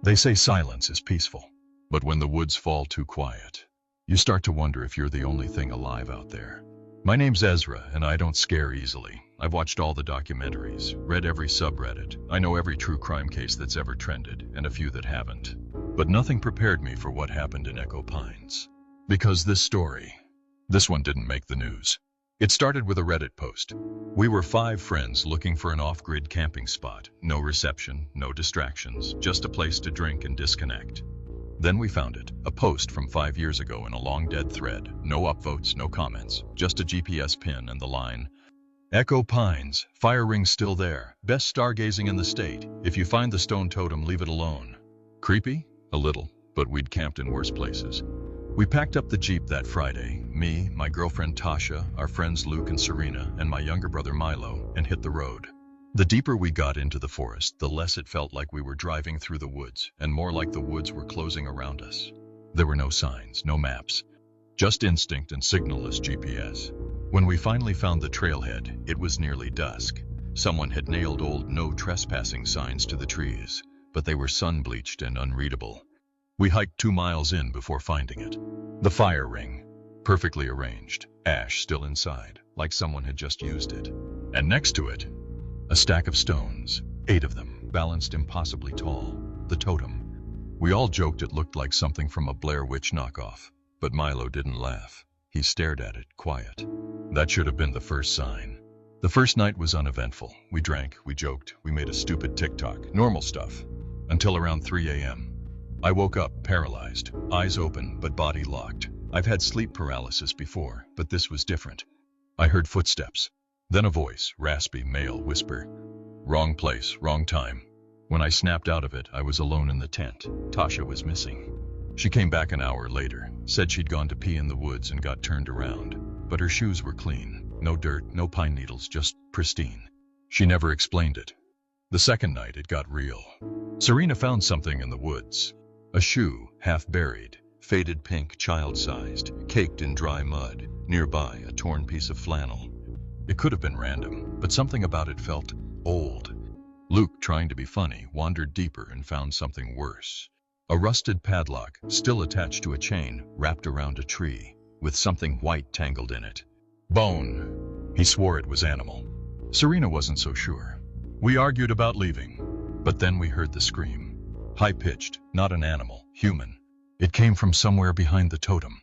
They say silence is peaceful, but when the woods fall too quiet, you start to wonder if you're the only thing alive out there. My name's Ezra, and I don't scare easily. I've watched all the documentaries, read every subreddit. I know every true crime case that's ever trended, and a few that haven't. But nothing prepared me for what happened in Echo Pines. Because this one didn't make the news. It started with a Reddit post. We were 5 friends looking for an off-grid camping spot. No reception, no distractions, just a place to drink and disconnect. Then we found it, a post from 5 years ago in a long dead thread. No upvotes, no comments, just a GPS pin and the line, Echo Pines, fire ring still there, best stargazing in the state. If you find the stone totem, leave it alone. Creepy? A little, but we'd camped in worse places. We packed up the Jeep that Friday, me, my girlfriend Tasha, our friends Luke and Serena, and my younger brother Milo, and hit the road. The deeper we got into the forest, the less it felt like we were driving through the woods, and more like the woods were closing around us. There were no signs, no maps, just instinct and signalless GPS. When we finally found the trailhead, it was nearly dusk. Someone had nailed old no trespassing signs to the trees, but they were sun-bleached and unreadable. We hiked 2 miles in before finding it. The fire ring, perfectly arranged, ash still inside, like someone had just used it. And next to it, a stack of stones, 8 of them, balanced impossibly tall, the totem. We all joked it looked like something from a Blair Witch knockoff, but Milo didn't laugh. He stared at it, quiet. That should have been the first sign. The first night was uneventful. We drank, we joked, we made a stupid TikTok, normal stuff, until around 3 a.m. I woke up, paralyzed, eyes open, but body locked. I've had sleep paralysis before, but this was different. I heard footsteps, then a voice, raspy, male whisper. Wrong place, wrong time. When I snapped out of it, I was alone in the tent. Tasha was missing. She came back an hour later, said she'd gone to pee in the woods and got turned around, but her shoes were clean. No dirt, no pine needles, just pristine. She never explained it. The second night, it got real. Serena found something in the woods. A shoe, half buried, faded pink, child-sized, caked in dry mud. Nearby, a torn piece of flannel. It could have been random, but something about it felt old. Luke, trying to be funny, wandered deeper and found something worse. A rusted padlock, still attached to a chain, wrapped around a tree, with something white tangled in it. Bone. He swore it was animal. Serena wasn't so sure. We argued about leaving, but then we heard the scream. High-pitched, not an animal, human. It came from somewhere behind the totem.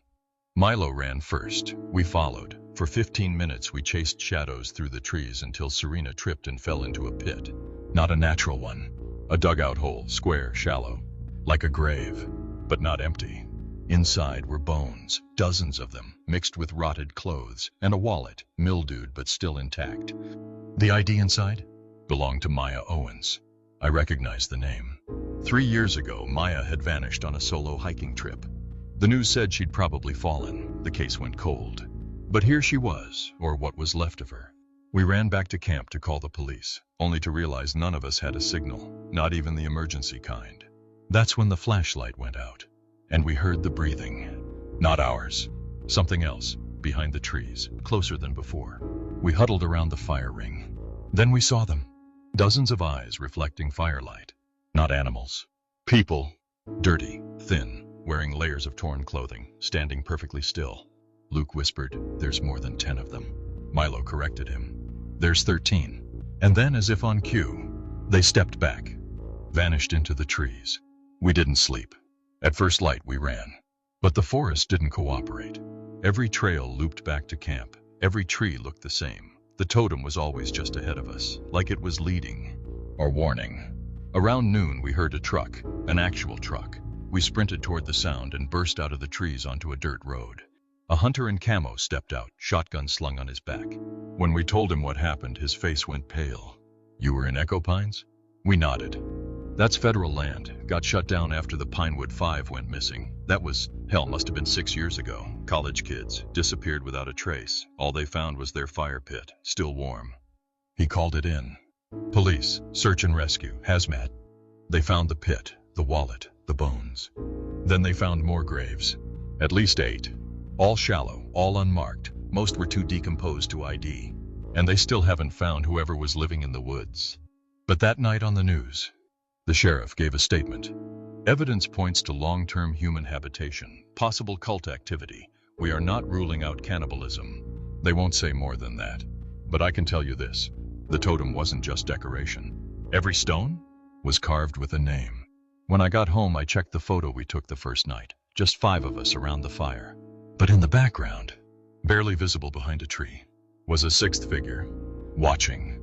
Milo ran first. We followed. For 15 minutes we chased shadows through the trees until Serena tripped and fell into a pit. Not a natural one. A dugout hole, square, shallow. Like a grave, but not empty. Inside were bones, dozens of them, mixed with rotted clothes, and a wallet, mildewed but still intact. The ID inside belonged to Maya Owens. I recognized the name. 3 years ago, Maya had vanished on a solo hiking trip. The news said she'd probably fallen. The case went cold. But here she was, or what was left of her. We ran back to camp to call the police, only to realize none of us had a signal, not even the emergency kind. That's when the flashlight went out, and we heard the breathing. Not ours. Something else, behind the trees, closer than before. We huddled around the fire ring. Then we saw them. Dozens of eyes reflecting firelight. Not animals. People. Dirty, thin, wearing layers of torn clothing, standing perfectly still. Luke whispered, "There's more than 10 of them." Milo corrected him. "There's 13. And then, as if on cue, they stepped back, vanished into the trees. We didn't sleep. At first light, we ran. But the forest didn't cooperate. Every trail looped back to camp. Every tree looked the same. The totem was always just ahead of us, like it was leading, or warning. Around noon, we heard a truck, an actual truck. We sprinted toward the sound and burst out of the trees onto a dirt road. A hunter in camo stepped out, shotgun slung on his back. When we told him what happened, his face went pale. "You were in Echo Pines?" We nodded. "That's federal land. Got shut down after the Pinewood 5 went missing. That was, must have been 6 years ago. College kids, disappeared without a trace. All they found was their fire pit, still warm." He called it in. Police, search and rescue, hazmat. They found the pit, the wallet, the bones. Then they found more graves. At least 8. All shallow, all unmarked. Most were too decomposed to ID. And they still haven't found whoever was living in the woods. But that night on the news, the sheriff gave a statement. Evidence points to long-term human habitation, possible cult activity. We are not ruling out cannibalism. They won't say more than that. But I can tell you this, the totem wasn't just decoration. Every stone was carved with a name. When I got home, I checked the photo we took the first night, just 5 of us around the fire. But in the background, barely visible behind a tree, was a 6th figure, watching.